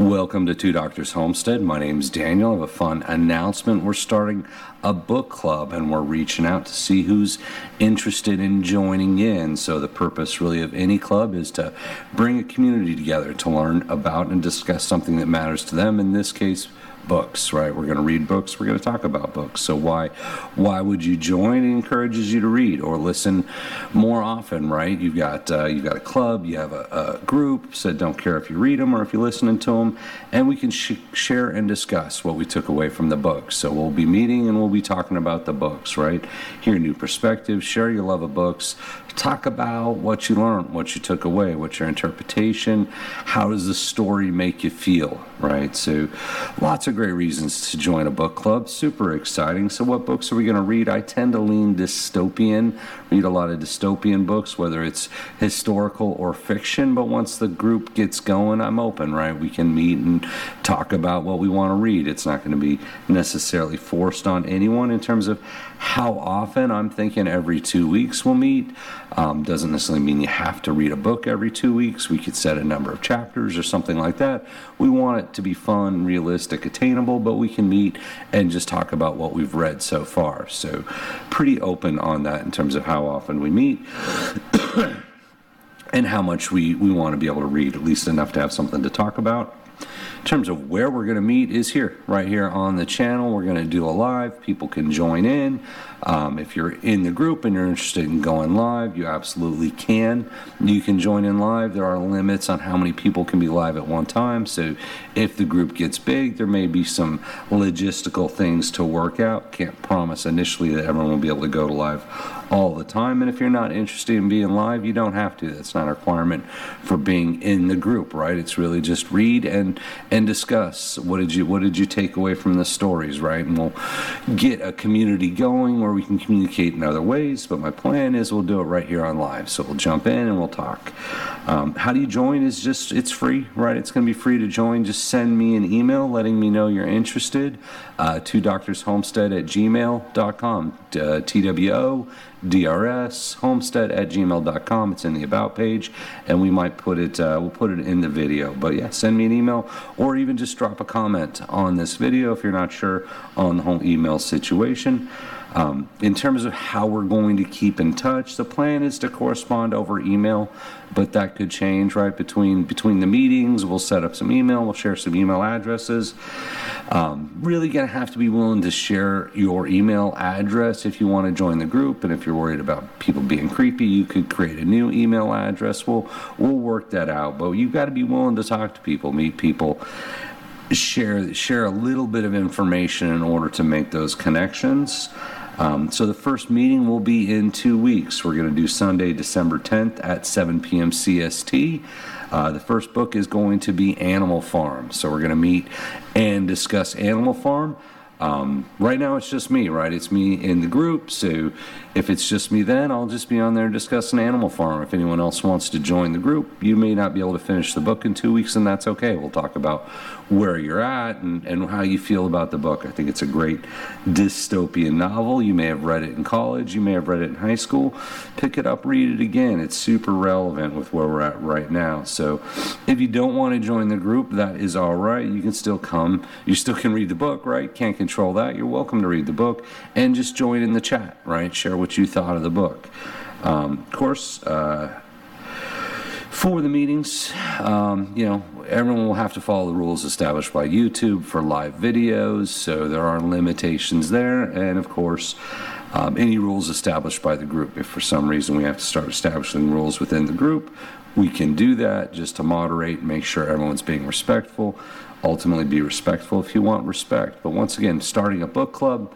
Welcome to Two Doctors Homestead. My name's Daniel. I have a fun announcement. We're starting a book club and we're reaching out to see who's interested in joining in. So the purpose really of any club is to bring a community together to learn about and discuss something that matters to them. In this case, books, right? We're going to read books. We're going to talk about books. So why would you join? It encourages you to read or listen more often, right? You've got a club, you have a group. So don't care if you read them or if you're listening to them, and we can share and discuss what we took away from the books. So we'll be meeting and we'll be talking about the books, right? Hear new perspectives, share your love of books, talk about what you learned, what you took away, what's your interpretation, how does the story make you feel, right? So lots of great reasons to join a book club. Super exciting. So what books are we going to read? I tend to lean dystopian, read a lot of dystopian books, whether it's historical or fiction, but once the group gets going, I'm open, right? We can meet and talk about what we want to read. It's not going to be necessarily forced on anyone in terms of how often. I'm thinking every 2 weeks we'll meet. Doesn't necessarily mean you have to read a book every 2 weeks. We could set a number of chapters or something like that. We want it to be fun, realistic, attainable, but we can meet and just talk about what we've read so far. So pretty open on that in terms of how often we meet and how much we want to be able to read, at least enough to have something to talk about. In terms of where we're going to meet is here, right here on the channel. We're going to do a live. People can join in. If you're in the group and you're interested in going live, you absolutely can. You can join in live. There are limits on how many people can be live at one time. So if the group gets big, there may be some logistical things to work out. Can't promise initially that everyone will be able to go to live all the time. And if you're not interested in being live, you don't have to. That's not a requirement for being in the group, right? It's really just read and discuss. What did you take away from the stories, right? And we'll get a community going where we can communicate in other ways. But my plan is we'll do it right here on live. So we'll jump in and we'll talk. How do you join? It's free, right? It's going to be free to join. Just send me an email letting me know you're interested. twodoctorshomestead@gmail.com. TWODRS homestead@gmail.com. It's in the about page, and we might put it. We'll put it in the video. But yeah, send me an email, or even just drop a comment on this video if you're not sure on the whole email situation. In terms of how we're going to keep in touch, the plan is to correspond over email, but that could change, right? Between the meetings, we'll set up some email, we'll share some email addresses. Really going to have to be willing to share your email address if you want to join the group, and if you're worried about people being creepy, you could create a new email address. We'll work that out, but you've got to be willing to talk to people, meet people, share a little bit of information in order to make those connections. So the first meeting will be in 2 weeks. We're going to do Sunday, December 10th at 7 p.m. CST. The first book is going to be Animal Farm. So we're going to meet and discuss Animal Farm. Right now it's just me, right? It's me in the group. So if it's just me, then I'll just be on there discussing Animal Farm. If anyone else wants to join the group, you may not be able to finish the book in 2 weeks, and that's okay. We'll talk about where you're at and how you feel about the book. I think it's a great dystopian novel. You may have read it in college. You may have read it in high school. Pick it up, read it again. It's super relevant with where we're at right now. So if you don't want to join the group, that is all right. You can still come. You still can read the book, right? Can't control that. You're welcome to read the book and just join in the chat, right? Share what you thought of the book. Of course, for the meetings, everyone will have to follow the rules established by YouTube for live videos, so there are limitations there, and of course, any rules established by the group. If for some reason we have to start establishing rules within the group, we can do that just to moderate and make sure everyone's being respectful. Ultimately, be respectful if you want respect. But once again, starting a book club,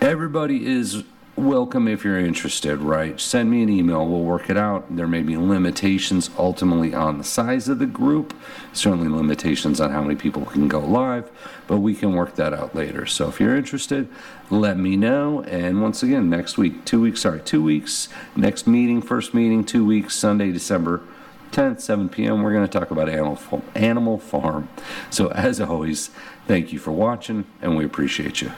everybody is welcome if you're interested, right? Send me an email. We'll work it out. There may be limitations ultimately on the size of the group, certainly limitations on how many people can go live, but we can work that out later. So if you're interested, let me know. And once again, next week, 2 weeks, next meeting, first meeting, 2 weeks, Sunday, December 10th, 7 p.m., we're going to talk about Animal Farm. So as always, thank you for watching, and we appreciate you.